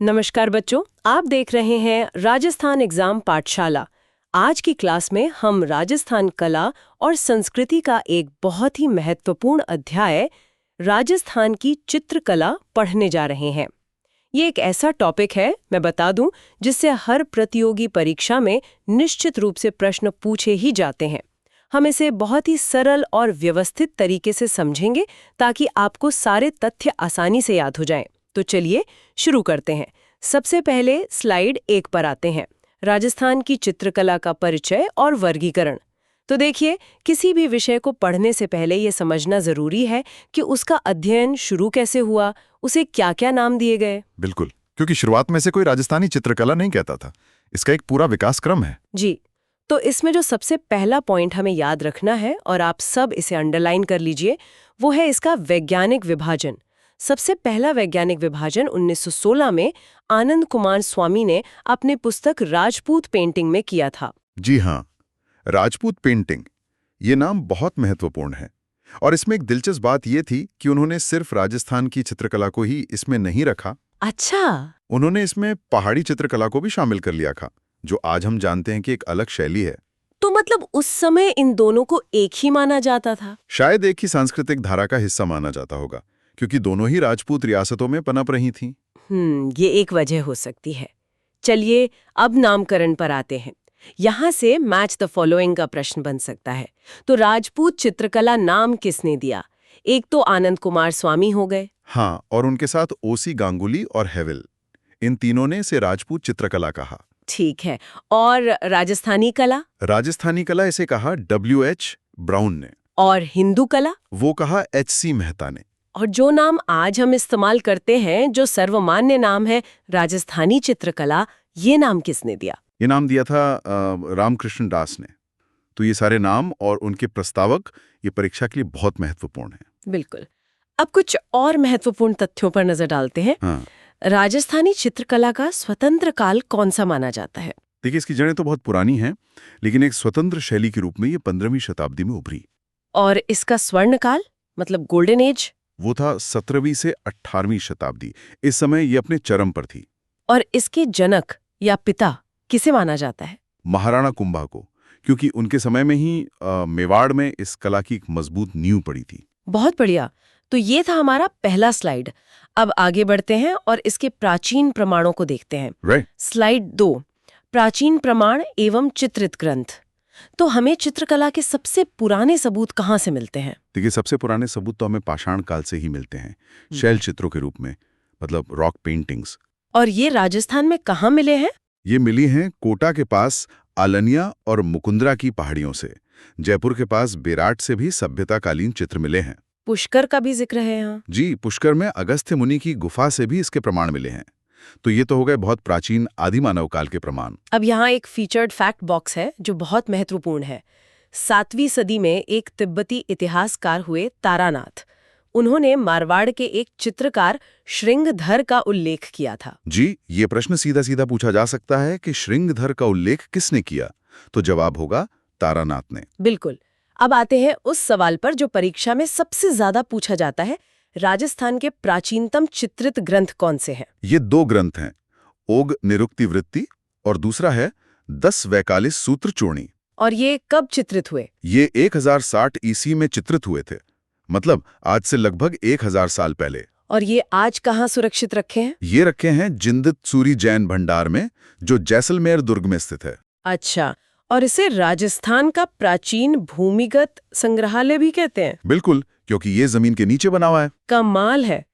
नमस्कार बच्चों, आप देख रहे हैं राजस्थान एग्जाम पाठशाला। आज की क्लास में हम राजस्थान कला और संस्कृति का एक बहुत ही महत्वपूर्ण अध्याय राजस्थान की चित्रकला पढ़ने जा रहे हैं। ये एक ऐसा टॉपिक है, मैं बता दूं, जिससे हर प्रतियोगी परीक्षा में निश्चित रूप से प्रश्न पूछे ही जाते हैं। हम इसे बहुत ही सरल और व्यवस्थित तरीके से समझेंगे ताकि आपको सारे तथ्य आसानी से याद हो जाएं। तो चलिए शुरू करते हैं। सबसे पहले स्लाइड 1 पर आते हैं, राजस्थान की चित्रकला का परिचय और वर्गीकरण। तो देखिए, किसी भी विषय को पढ़ने से पहले ये समझना जरूरी है कि उसका अध्ययन शुरू कैसे हुआ, उसे क्या-क्या नाम दिए गए। बिल्कुल, क्योंकि शुरुआत में से कोई राजस्थानी चित्रकला नहीं कहता था। इसका एक पूरा विकास क्रम है। जी, तो इसमें जो सबसे पहला पॉइंट हमें याद रखना है, और आप सब इसे अंडरलाइन कर लीजिए, वो है इसका वैज्ञानिक विभाजन। सबसे पहला वैज्ञानिक विभाजन 1916 में आनंद कुमार स्वामी ने अपने पुस्तक राजपूत पेंटिंग में किया था। जी हाँ, राजपूत पेंटिंग, ये नाम बहुत महत्वपूर्ण है। और इसमें एक दिलचस्प बात ये थी कि उन्होंने सिर्फ राजस्थान की चित्रकला को ही इसमें नहीं रखा। अच्छा, उन्होंने इसमें पहाड़ी चित्रकला को भी शामिल कर लिया था, जो आज हम जानते हैं कि एक अलग शैली है। तो मतलब उस समय इन दोनों को एक ही माना जाता था? शायद एक ही सांस्कृतिक धारा का हिस्सा माना जाता होगा, क्योंकि दोनों ही राजपूत रियासतों में पनप रही थीं। ये एक वजह हो सकती है। चलिए अब नामकरण पर आते हैं। यहाँ से मैच द फॉलोइंग का प्रश्न बन सकता है। तो राजपूत चित्रकला नाम किसने दिया? एक तो आनंद कुमार स्वामी हो गए। हाँ, और उनके साथ ओसी गांगुली और हेविल, इन तीनों ने इसे राजपूत चित्रकला कहा। ठीक है, और राजस्थानी कला? राजस्थानी कला इसे कहा W.H. ब्राउन ने। और हिंदू कला? वो कहा H.C. मेहता ने। और जो नाम आज हम इस्तेमाल करते हैं, जो सर्वमान्य नाम है राजस्थानी चित्रकला, ये नाम किसने दिया? ये नाम दिया था रामकृष्ण दास ने। तो ये सारे नाम और उनके प्रस्तावक ये परीक्षा के लिए बहुत महत्वपूर्ण है। बिल्कुल। अब कुछ और महत्वपूर्ण तथ्यों पर नजर डालते हैं। हाँ, राजस्थानी चित्रकला का स्वतंत्र काल कौन सा माना जाता है? देखिए, इसकी जड़ें तो बहुत पुरानी हैं, लेकिन एक स्वतंत्र शैली के रूप में ये 15वीं शताब्दी में उभरी। और इसका स्वर्ण काल, मतलब गोल्डन एज? वो था 17वीं से 18वीं शताब्दी। इस समय ये अपने चरम पर थी। और इसके जनक या पिता किसे माना जाता है? महाराणा कुंभा को, क्योंकि उनके समय में ही मेवाड़ में इस कला की एक मजबूत नींव पड़ी थी। बहुत बढ़िया। तो ये था हमारा पहला स्लाइड। अब आगे बढ़ते हैं और इसके प्राचीन प्रमाणों को देखते हैं। राइट। स्लाइड 2, प्राचीन प्रमाण एवं चित्रित ग्रंथ। तो हमें चित्रकला के सबसे पुराने सबूत कहाँ से मिलते हैं? देखिए, सबसे पुराने सबूत तो हमें पाषाण काल से ही मिलते हैं, शैल चित्रों के रूप में, मतलब रॉक पेंटिंग्स। और ये राजस्थान में कहाँ मिले हैं? ये मिली हैं कोटा के पास आलनिया और मुकुंदरा की पहाड़ियों से। जयपुर के पास बेराट से भी सभ्यताकालीन चित्र मिले हैं। पुष्कर का भी जिक्र है यहाँ। जी, पुष्कर में अगस्त्य मुनि की गुफा से भी इसके प्रमाण मिले हैं। तो ये तो हो गए बहुत प्राचीन आदि मानव काल के प्रमाण। अब यहाँ एक फीचर्ड फैक्ट बॉक्स है जो बहुत महत्वपूर्ण है। 7वीं सदी में एक तिब्बती इतिहासकार हुए तारानाथ, उन्होंने मारवाड़ के एक चित्रकार श्रृंगधर का उल्लेख किया था। जी, ये प्रश्न सीधा सीधा पूछा जा सकता है कि श्रृंगधर का उल्लेख किसने किया? तो जवाब होगा तारानाथ ने। बिल्कुल। अब आते हैं उस सवाल पर जो परीक्षा में सबसे ज्यादा पूछा जाता है, राजस्थान के प्राचीनतम चित्रित ग्रंथ कौन से हैं? ये 2 ग्रंथ हैं, ओग निरुक्ति वृत्ति और दूसरा है 10 वैकालिस सूत्र चूर्णी। और ये कब चित्रित हुए? ये 1060 ईस्वी में चित्रित हुए थे, मतलब आज से लगभग 1000 साल पहले। और ये आज कहाँ सुरक्षित रखे हैं? ये रखे हैं जिंदित सूरी जैन भंडार में, जो जैसलमेर दुर्ग में स्थित है। अच्छा, और इसे राजस्थान का प्राचीन भूमिगत संग्रहालय भी कहते हैं? बिल्कुल, क्योंकि ये जमीन के नीचे बना हुआ है। कमाल है।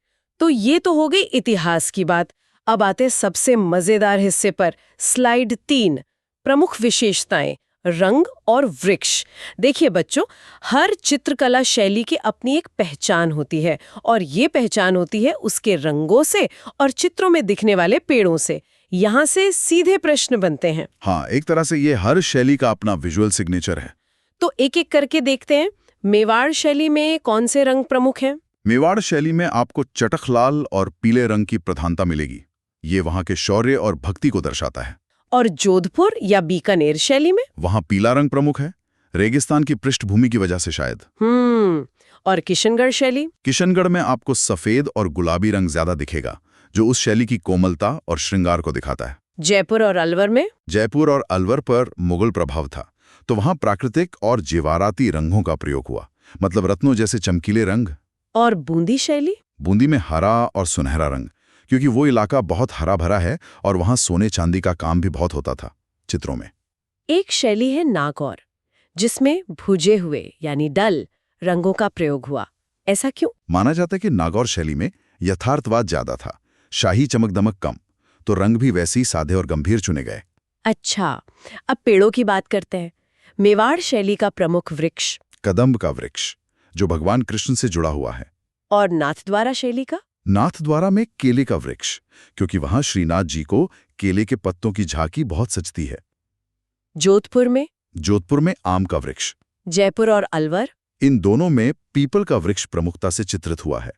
तो ये तो हो गई इतिहास की बात। अब आते सबसे मजेदार हिस्से पर, स्लाइड 3, प्रमुख विशेषताएं, रंग और वृक्ष। देखिए बच्चों, हर चित्रकला शैली की अपनी एक पहचान होती है, और ये पहचान होती है उसके रंगों से और चित्रों में दिखने वाले पेड़ों से। यहाँ से सीधे प्रश्न बनते हैं। हाँ, एक तरह से ये हर शैली का अपना विजुअल सिग्नेचर है। तो एक एक करके देखते हैं। मेवाड़ शैली में कौन से रंग प्रमुख हैं? मेवाड़ शैली में आपको चटक लाल और पीले रंग की प्रधानता मिलेगी। ये वहाँ के शौर्य और भक्ति को दर्शाता है। और जोधपुर या बीकानेर शैली में? वहाँ पीला रंग प्रमुख है, रेगिस्तान की पृष्ठभूमि की वजह से शायद। और किशनगढ़ शैली? किशनगढ़ में आपको सफेद और गुलाबी रंग ज्यादा दिखेगा, जो उस शैली की कोमलता और श्रृंगार को दिखाता है। जयपुर और अलवर में? जयपुर और अलवर पर मुगल प्रभाव था, तो वहां प्राकृतिक और जेवाराती रंगों का प्रयोग हुआ, मतलब रत्नों जैसे चमकीले रंग। और बूंदी शैली? बूंदी में हरा और सुनहरा रंग, क्योंकि वो इलाका बहुत हरा भरा है और वहां सोने चांदी का काम भी बहुत होता था चित्रों में। एक शैली है नागौर, जिसमें भुजे हुए यानी डल रंगों का प्रयोग हुआ। ऐसा क्यों? माना जाता है कि नागौर शैली में यथार्थवाद ज्यादा था, शाही चमक दमक कम, तो रंग भी वैसे ही सादे और गंभीर चुने गए। अच्छा, अब पेड़ों की बात करते हैं। मेवाड़ शैली का प्रमुख वृक्ष? कदम्ब का वृक्ष, जो भगवान कृष्ण से जुड़ा हुआ है। और नाथद्वारा शैली का? नाथद्वारा में केले का वृक्ष, क्योंकि वहां श्रीनाथ जी को केले के पत्तों की झांकी बहुत सजती है। जोधपुर में? जोधपुर में आम का वृक्ष। जयपुर और अलवर? इन दोनों में पीपल का वृक्ष प्रमुखता से चित्रित हुआ है।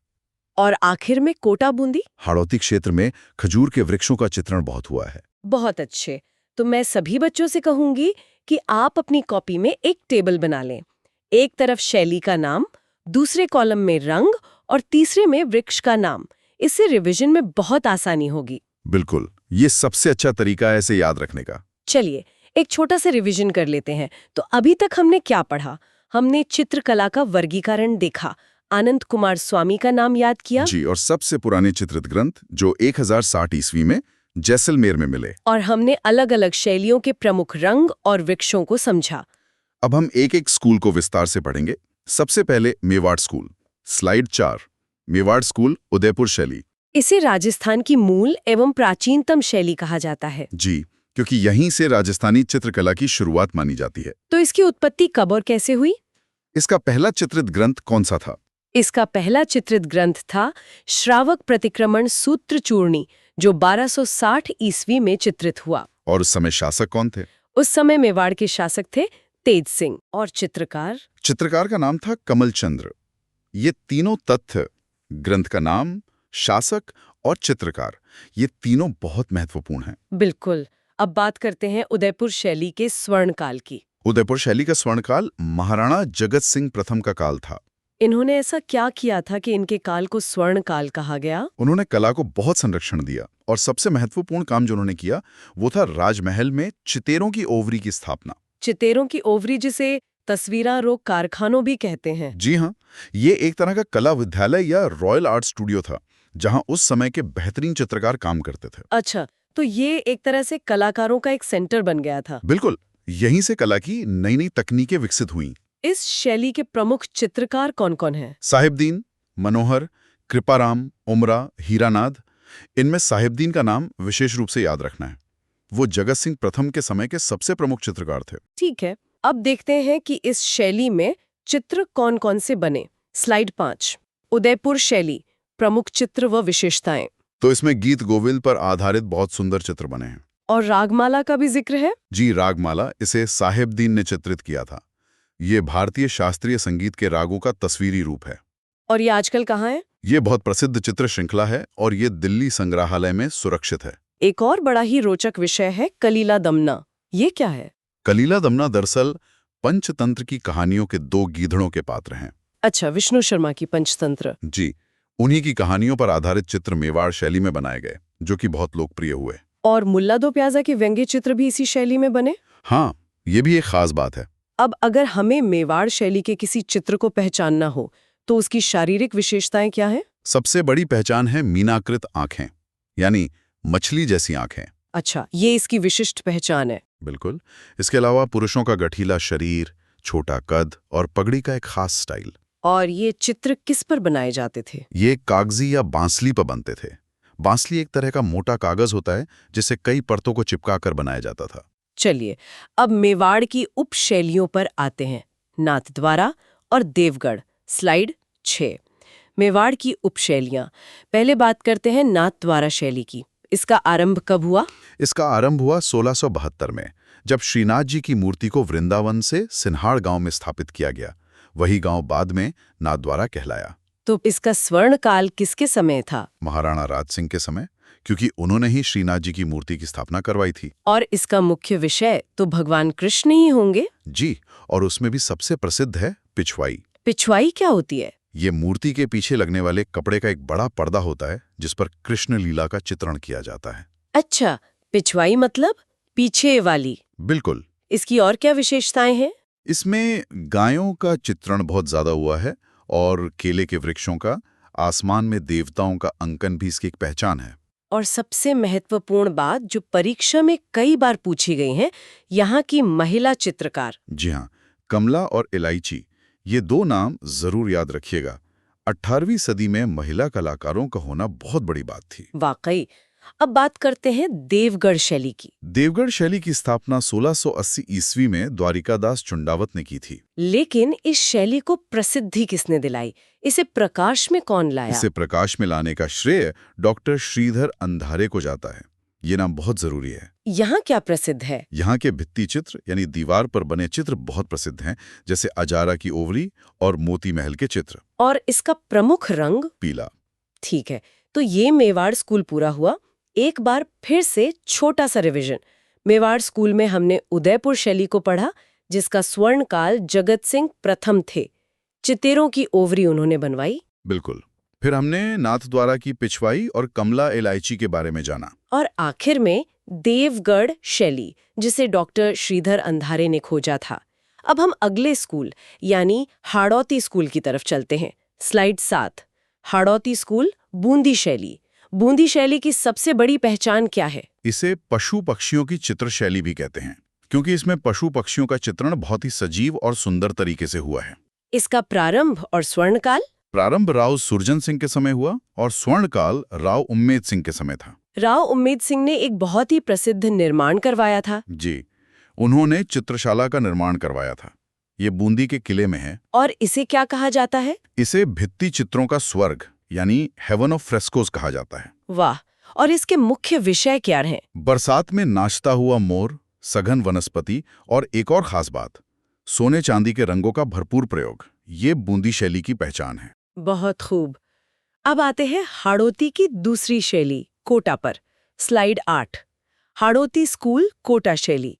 और आखिर में कोटा बूंदी? हाड़ौती क्षेत्र में खजूर के वृक्षों का चित्रण बहुत हुआ है। बहुत अच्छे। तो मैं सभी बच्चों से कहूंगी कि आप अपनी कॉपी में एक टेबल बना लें। एक तरफ शैली का नाम, दूसरे कॉलम में रंग और तीसरे में वृक्ष का नाम। इससे रिवीजन में बहुत आसानी होगी। बिल्कुल, ये सबसे अच्छा तरीका है इसे याद रखने का। चलिए एक छोटा सा रिवीजन कर लेते हैं। तो अभी तक हमने क्या पढ़ा? हमने चित्रकला का वर्गीकरण देखा, आनंद कुमार स्वामी का नाम याद किया जी, और सबसे पुराने चित्रित ग्रंथ जो 1060 ईस्वी में जैसलमेर में मिले। और हमने अलग अलग शैलियों के प्रमुख रंग और वृक्षों को समझा। अब हम एक एक स्कूल को विस्तार से पढ़ेंगे। सबसे पहले Mewar school. Slide 4। Mewar school Udaipur शैली। इसे राजस्थान की मूल एवं प्राचीनतम शैली कहा जाता है। जी, क्योंकि यहीं से राजस्थानी चित्रकला की शुरुआत मानी जाती है। तो इसकी उत्पत्ति कब और कैसे हुई? इसका पहला चित्रित ग्रंथ कौन सा था? इसका पहला चित्रित ग्रंथ था श्रावक प्रतिक्रमण सूत्र चूर्णी, जो 1260 ईस्वी में चित्रित हुआ। और उस समय शासक कौन थे? उस समय मेवाड़ के शासक थे तेज सिंह। और चित्रकार का नाम था कमल चंद्र। ये तीनों तथ्य, ग्रंथ का नाम, शासक और चित्रकार, ये तीनों बहुत महत्वपूर्ण हैं। बिल्कुल। अब बात करते हैं उदयपुर शैली के स्वर्णकाल की। उदयपुर शैली का स्वर्णकाल महाराणा जगत सिंह प्रथम का काल था। इन्होंने ऐसा क्या किया था कि इनके काल को स्वर्ण काल कहा गया? उन्होंने कला को बहुत संरक्षण दिया, और सबसे महत्वपूर्ण काम जो उन्होंने किया वो था राजमहल में चितेरों की ओवरी की स्थापना। चितेरों की ओवरी, जिसे तस्वीरा रोग कारखानों भी कहते हैं। जी हाँ, ये एक तरह का कला विद्यालय या रॉयल आर्ट स्टूडियो था, जहां उस समय के बेहतरीन चित्रकार काम करते थे। अच्छा, तो ये एक तरह से कलाकारों का एक सेंटर बन गया था। बिल्कुल, यहीं से कला की नई नई तकनीकें विकसित हुईं। इस शैली के प्रमुख चित्रकार कौन-कौन हैं? साहिबदीन, मनोहर, कृपाराम, उमरा, हीरानाद। इनमें साहिबदीन का नाम विशेष रूप से याद रखना है। वो जगत सिंह प्रथम के समय के सबसे प्रमुख चित्रकार थे। ठीक है, अब देखते हैं कि इस शैली में चित्र कौन-कौन से बने। स्लाइड 5। उदयपुर शैली, प्रमुख चित्र व विशेषताएं। तो इसमें गीत गोविंद पर आधारित बहुत सुंदर चित्र बने हैं। और रागमाला का भी जिक्र है? जी, रागमाला, इसे साहिबदीन ने चित्रित किया था। ये भारतीय शास्त्रीय संगीत के रागों का तस्वीरी रूप है। और ये आजकल कहाँ है? ये बहुत प्रसिद्ध चित्र श्रृंखला है और ये दिल्ली संग्रहालय में सुरक्षित है। एक और बड़ा ही रोचक विषय है कलीला दमना। ये क्या है? कलीला दमना दरअसल पंचतंत्र की कहानियों के 2 गीधड़ों के पात्र हैं। अच्छा, विष्णु शर्मा की पंचतंत्र। जी, उन्हीं की कहानियों पर आधारित चित्र मेवाड़ शैली में बनाए गए, जो कि बहुत लोकप्रिय हुए। और मुल्ला दो प्याजा के व्यंग्य चित्र भी इसी शैली में बने? हाँ, ये भी एक खास बात है। अब अगर हमें मेवाड़ शैली के किसी चित्र को पहचानना हो तो उसकी शारीरिक विशेषताएं क्या हैं? सबसे बड़ी पहचान है मीनाकृत आंखें, यानी मछली जैसी आंखें। अच्छा, ये इसकी विशिष्ट पहचान है। बिल्कुल। इसके अलावा पुरुषों का गठीला शरीर, छोटा कद और पगड़ी का एक खास स्टाइल। और ये चित्र किस पर बनाए जाते थे? ये कागजी या बांसली पर बनते थे। बांसली एक तरह का मोटा कागज होता है जिसे कई परतों को चिपकाकर बनाया जाता था। चलिए, अब मेवाड़ की उप शैलियों पर आते हैं। नाथद्वारा और देवगढ़। स्लाइड 6। मेवाड़ की उपशैलियां। पहले बात करते हैं नाथद्वारा शैली की। इसका आरंभ कब हुआ? इसका आरंभ हुआ 1672 में, जब श्रीनाथ जी की मूर्ति को वृंदावन से सिन्हाड़ गांव में स्थापित किया गया। वही गांव बाद में नाथद्वारा कहलाया। तो इसका स्वर्ण काल किसके समय था? महाराणा राज सिंह के समय, क्योंकि उन्होंने ही श्रीनाथ जी की मूर्ति की स्थापना करवाई थी। और इसका मुख्य विषय तो भगवान कृष्ण ही होंगे? जी, और उसमें भी सबसे प्रसिद्ध है पिछवाई। पिछवाई क्या होती है? ये मूर्ति के पीछे लगने वाले कपड़े का एक बड़ा पर्दा होता है जिस पर कृष्ण लीला का चित्रण किया जाता है। अच्छा, पिछवाई मतलब पीछे वाली। बिल्कुल। इसकी और क्या विशेषताएं हैं? इसमें गायों का चित्रण बहुत ज्यादा हुआ है और केले के वृक्षों का, आसमान में देवताओं का अंकन भी इसकी एक पहचान है। और सबसे महत्वपूर्ण बात जो परीक्षा में कई बार पूछी गई है, यहाँ की महिला चित्रकार। जी हाँ, कमला और इलायची, ये दो नाम जरूर याद रखिएगा। 18वीं सदी में महिला कलाकारों का होना बहुत बड़ी बात थी। वाकई। अब बात करते हैं देवगढ़ शैली की। देवगढ़ शैली की स्थापना 1680 ईस्वी में द्वारिकादास चुंडावत ने की थी। लेकिन इस शैली को प्रसिद्धि किसने दिलाई? इसे प्रकाश में कौन लाया? इसे प्रकाश में लाने का श्रेय डॉक्टर श्रीधर अंधारे को जाता है। ये नाम बहुत जरूरी है। यहाँ क्या प्रसिद्ध है? यहाँ के भित्ति चित्र यानी दीवार पर बने चित्र बहुत प्रसिद्ध हैं, जैसे अजारा की ओवरी और मोती महल के चित्र। और इसका प्रमुख रंग? पीला। ठीक है, तो ये मेवाड़ स्कूल पूरा हुआ। एक बार फिर से छोटा सा रिवीजन। मेवाड़ स्कूल में हमने उदयपुर शैली को पढ़ा, जिसका स्वर्ण काल जगत सिंह प्रथम थे। चितेरों की ओवरी उन्होंने बनवाई। बिल्कुल। फिर हमने नाथद्वारा की पिछवाई और कमला इलायची के बारे में जाना। और आखिर में देवगढ़ शैली, जिसे डॉक्टर श्रीधर अंधारे ने खोजा था। अब हम अगले स्कूल यानी हाड़ौती स्कूल की तरफ चलते हैं। स्लाइड 7। हाड़ौती स्कूल, बूंदी शैली। बूंदी शैली की सबसे बड़ी पहचान क्या है? इसे पशु पक्षियों की चित्र शैली भी कहते हैं, क्योंकि इसमें पशु पक्षियों का चित्रण बहुत ही सजीव और सुंदर तरीके से हुआ है। इसका प्रारंभ और स्वर्णकाल? प्रारंभ राव सुरजन सिंह के समय हुआ और स्वर्णकाल राव उम्मेद सिंह के समय था। राव उम्मेद सिंह ने एक बहुत ही प्रसिद्ध निर्माण करवाया था। जी, उन्होंने चित्रशाला का निर्माण करवाया था। ये बूंदी के किले में है। और इसे क्या कहा जाता है? इसे भित्ति चित्रों का स्वर्ग यानी हेवन ऑफ फ्रेस्कोस कहा जाता है। वाह! और इसके मुख्य विषय क्या हैं? बरसात में नाचता हुआ मोर, सघन वनस्पति और एक और खास बात, सोने चांदी के रंगों का भरपूर प्रयोग। ये बूंदी शैली की पहचान है। बहुत खूब। अब आते हैं हाड़ौती की दूसरी शैली, कोटा पर। स्लाइड 8। हाड़ौती स्कूल, कोटा शैली।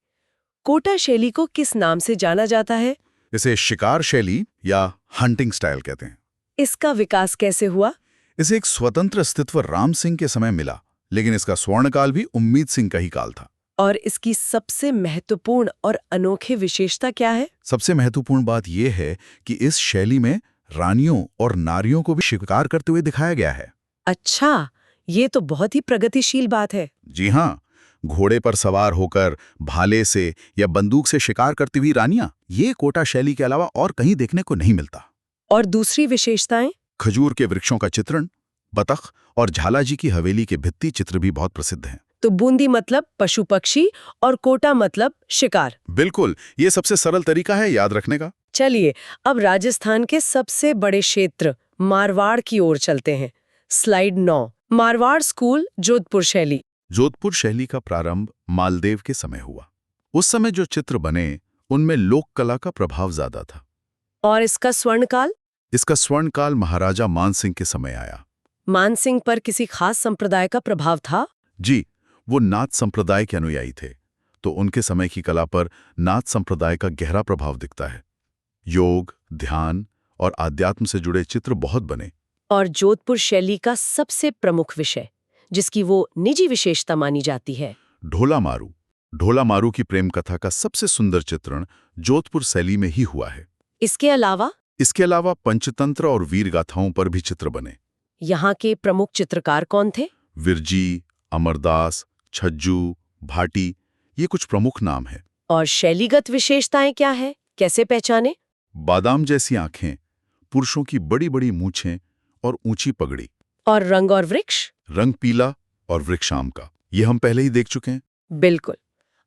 कोटा शैली को किस नाम से जाना जाता है? इसे शिकार शैली या हंटिंग स्टाइल कहते हैं। इसका विकास कैसे हुआ? इसे एक स्वतंत्र अस्तित्व राम सिंह के समय मिला, लेकिन इसका स्वर्णकाल भी उम्मीद सिंह का ही काल था। और इसकी सबसे महत्वपूर्ण और अनोखी विशेषता क्या है? सबसे महत्वपूर्ण बात यह है कि इस शैली में रानियों और नारियों को भी शिकार करते हुए दिखाया गया है। अच्छा, ये तो बहुत ही प्रगतिशील बात है। जी हाँ, घोड़े पर सवार होकर भाले से या बंदूक से शिकार करती हुई रानियां, ये कोटा शैली के अलावा और कहीं देखने को नहीं मिलता। और दूसरी विशेषताएं? खजूर के वृक्षों का चित्रण, बतख और झालाजी की हवेली के भित्ति चित्र भी बहुत प्रसिद्ध हैं। तो बूंदी मतलब पशु पक्षी और कोटा मतलब शिकार। बिल्कुल, ये सबसे सरल तरीका है याद रखने का। चलिए, अब राजस्थान के सबसे बड़े क्षेत्र मारवाड़ की ओर चलते हैं। स्लाइड 9। मारवाड़ स्कूल, जोधपुर शैली। जोधपुर शैली का प्रारंभ मालदेव के समय हुआ। उस समय जो चित्र बने उनमें लोक कला का प्रभाव ज्यादा था। और इसका स्वर्णकाल? इसका स्वर्णकाल महाराजा मानसिंह के समय आया। मानसिंह पर किसी खास संप्रदाय का प्रभाव था? जी, वो नाथ संप्रदाय के अनुयायी थे, तो उनके समय की कला पर नाथ संप्रदाय का गहरा प्रभाव दिखता है। योग, ध्यान और आध्यात्म से जुड़े चित्र बहुत बने। और जोधपुर शैली का सबसे प्रमुख विषय, जिसकी वो निजी विशेषता मानी जाती है, ढोला मारू। ढोला मारू की प्रेम कथा का सबसे सुंदर चित्रण जोधपुर शैली में ही हुआ है। इसके अलावा पंचतंत्र और वीर गाथाओं पर भी चित्र बने। यहाँ के प्रमुख चित्रकार कौन थे? विरजी, अमरदास, छज्जू, भाटी, ये कुछ प्रमुख नाम हैं। और शैलीगत विशेषताएं क्या है, कैसे पहचाने? बादाम जैसी आंखें, पुरुषों की बड़ी बड़ी मूछें और ऊंची पगड़ी। और रंग और वृक्ष? रंग पीला और वृक्ष आम का, ये हम पहले ही देख चुके हैं। बिल्कुल।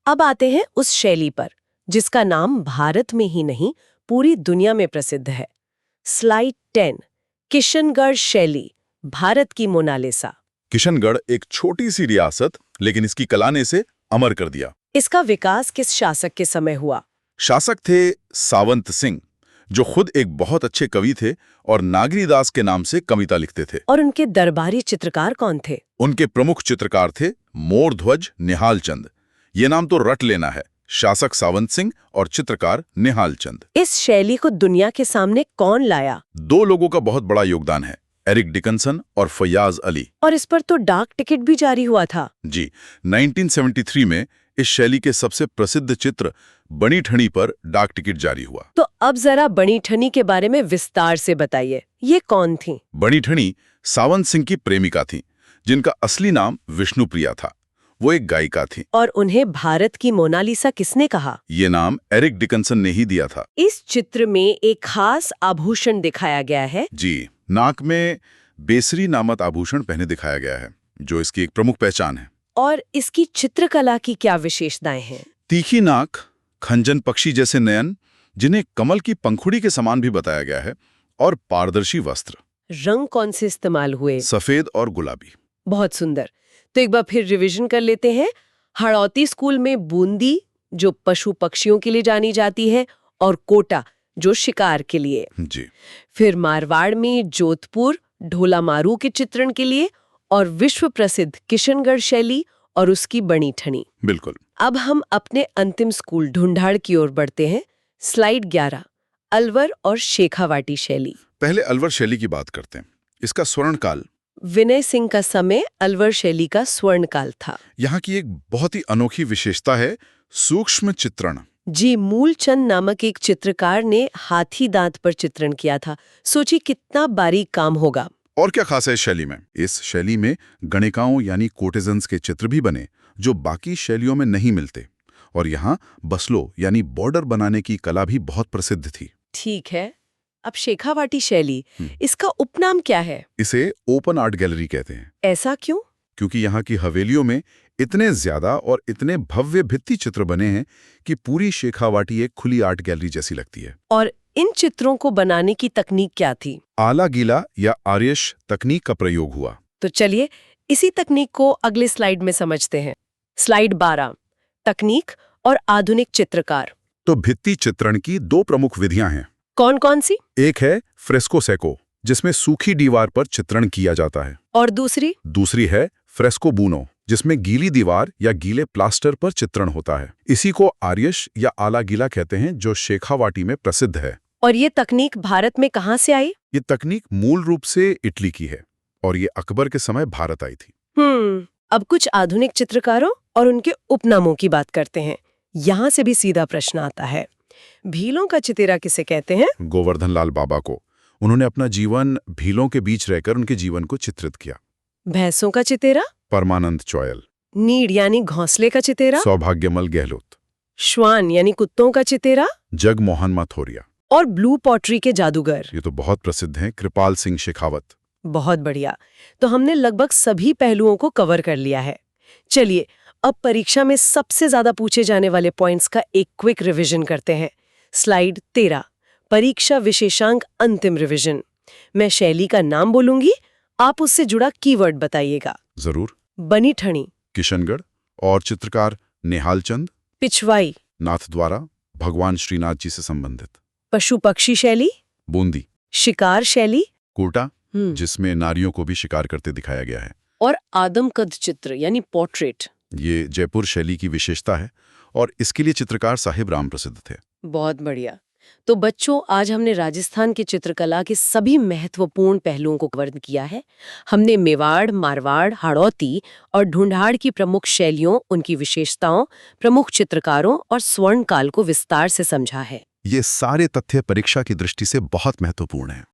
अब आते हैं उस शैली पर जिसका नाम भारत में ही नहीं पूरी दुनिया में प्रसिद्ध है। स्लाइड 10। किशनगढ़ शैली, भारत की मोनालिसा। किशनगढ़ एक छोटी सी रियासत, लेकिन इसकी कला ने इसे अमर कर दिया। इसका विकास किस शासक के समय हुआ? शासक थे सावंत सिंह, जो खुद एक बहुत अच्छे कवि थे और नागरीदास के नाम से कविता लिखते थे। और उनके दरबारी चित्रकार कौन थे? उनके प्रमुख चित्रकार थे मोरध्वज निहाल चंद। ये नाम तो रट लेना है, शासक सावंत सिंह और चित्रकार निहाल चंद। इस शैली को दुनिया के सामने कौन लाया? दो लोगों का बहुत बड़ा योगदान है, एरिक डिकन्सन और फैयाज अली। और इस पर तो डाक टिकट भी जारी हुआ था। जी, 1973 में इस शैली के सबसे प्रसिद्ध चित्र बनी ठनी पर डाक टिकट जारी हुआ। तो अब जरा बनी ठनी के बारे में विस्तार से बताइए, ये कौन थी? बनी ठनी सावंत सिंह की प्रेमिका थी, जिनका असली नाम विष्णुप्रिया था। वो एक गायिका थी। और उन्हें भारत की मोनालिसा किसने कहा? ये नाम एरिक डिकन्सन ने ही दिया था। इस चित्र में एक खास आभूषण दिखाया गया है। जी, नाक में बेसरी नामक आभूषण पहने दिखाया गया है, जो इसकी एक प्रमुख पहचान है। और इसकी चित्रकला की क्या विशेषताएं हैं? तीखी नाक, खंजन पक्षी जैसे नयन, जिन्हें कमल की पंखुड़ी के समान भी बताया गया है, और पारदर्शी वस्त्र। रंग कौन से इस्तेमाल हुए? सफेद और गुलाबी। बहुत सुंदर। तो एक बार फिर रिवीजन कर लेते हैं। हड़ौती स्कूल में बूंदी, जो पशु पक्षियों के लिए जानी जाती है, और कोटा, जो शिकार के लिए। जी। फिर मारवाड़ में जोधपुर, ढोला मारू के चित्रण के लिए, और विश्व प्रसिद्ध किशनगढ़ शैली और उसकी बनी ठनी। बिल्कुल। अब हम अपने अंतिम स्कूल ढूंढाड़ की ओर बढ़ते हैं। स्लाइड 11, अलवर और शेखावाटी शैली। पहले अलवर शैली की बात करते हैं। इसका स्वर्णकाल विनय सिंह का समय अलवर शैली का स्वर्णकाल था। यहाँ की एक बहुत ही अनोखी विशेषता है सूक्ष्म चित्रण। जी, मूलचंद नामक एक चित्रकार ने हाथी दांत पर चित्रण किया था। सोचिए कितना बारीक काम होगा। और क्या खास है इस शैली में? इस शैली में गणिकाओं यानी कोर्टिजन्स के चित्र भी बने, जो बाकी शैलियों में नहीं मिलते। और यहाँ बसलो यानी बॉर्डर बनाने की कला भी बहुत प्रसिद्ध थी। ठीक है। अब शेखावाटी शैली, इसका उपनाम क्या है? इसे ओपन आर्ट गैलरी कहते हैं। ऐसा क्यों? क्योंकि यहाँ की हवेलियों में इतने ज्यादा और इतने भव्य भित्ति चित्र बने हैं कि पूरी शेखावाटी एक खुली आर्ट गैलरी जैसी लगती है। और इन चित्रों को बनाने की तकनीक क्या थी? आला गीला या आर्यश तकनीक का प्रयोग हुआ। तो चलिए इसी तकनीक को अगले स्लाइड में समझते हैं। स्लाइड 12, तकनीक और आधुनिक चित्रकार। तो भित्ति चित्रण की दो प्रमुख विधियां हैं। कौन कौन सी? एक है फ्रेस्को सेको, जिसमें सूखी दीवार पर चित्रण किया जाता है। और दूसरी है फ्रेस्को बूनो, जिसमें गीली दीवार या गीले प्लास्टर पर चित्रण होता है। इसी को आर्यश या आला गीला कहते हैं, जो शेखावाटी में प्रसिद्ध है। और ये तकनीक भारत में कहाँ से आई? ये तकनीक मूल रूप से इटली की है और ये अकबर के समय भारत आई थी। अब कुछ आधुनिक चित्रकारों और उनके उपनामों की बात करते हैं। यहाँ से भी सीधा प्रश्न आता है, भीलों का चितेरा किसे कहते हैं? गोवर्धन लाल बाबा को। उन्होंने अपना जीवन भीलों के बीच रहकर उनके जीवन को चित्रित किया। भैंसों का चितेरा? परमानंद चौयल। नीड़ यानी घोंसले का चितेरा? सौभाग्यमल गहलोत। श्वान यानी कुत्तों का चितेरा? जगमोहन माथुरिया। और ब्लू पॉटरी के जादूगर, ये तो बहुत प्रसिद्ध हैं, कृपाल सिंह शेखावत। बहुत बढ़िया। तो हमने लगभग सभी पहलुओं को कवर कर लिया है। चलिए अब परीक्षा में सबसे ज्यादा पूछे जाने वाले पॉइंट्स का एक क्विक रिवीजन करते हैं। स्लाइड 13, परीक्षा विशेषांक अंतिम रिवीजन। मैं शैली का नाम बोलूंगी, आप उससे जुड़ा कीवर्ड बताइएगा। जरूर। बनी ठनी, किशनगढ़, और चित्रकार निहाल चंद। पिछवाई, नाथद्वारा, भगवान श्रीनाथ जी से संबंधित। पशु पक्षी शैली, बूंदी। शिकार शैली, कोटा, जिसमें नारियों को भी शिकार करते दिखाया गया है। और आदमकद चित्र यानी पोर्ट्रेट, ये जयपुर शैली की विशेषता है और इसके लिए चित्रकार साहिब राम प्रसिद्ध थे। बहुत बढ़िया। तो बच्चों, आज हमने राजस्थान की चित्रकला के सभी महत्वपूर्ण पहलुओं को कवर किया है। हमने मेवाड़, मारवाड़, हाड़ौती और ढूंढाड़ की प्रमुख शैलियों, उनकी विशेषताओं, प्रमुख चित्रकारों और स्वर्णकाल को विस्तार से समझा है। ये सारे तथ्य परीक्षा की दृष्टि से बहुत महत्वपूर्ण हैं।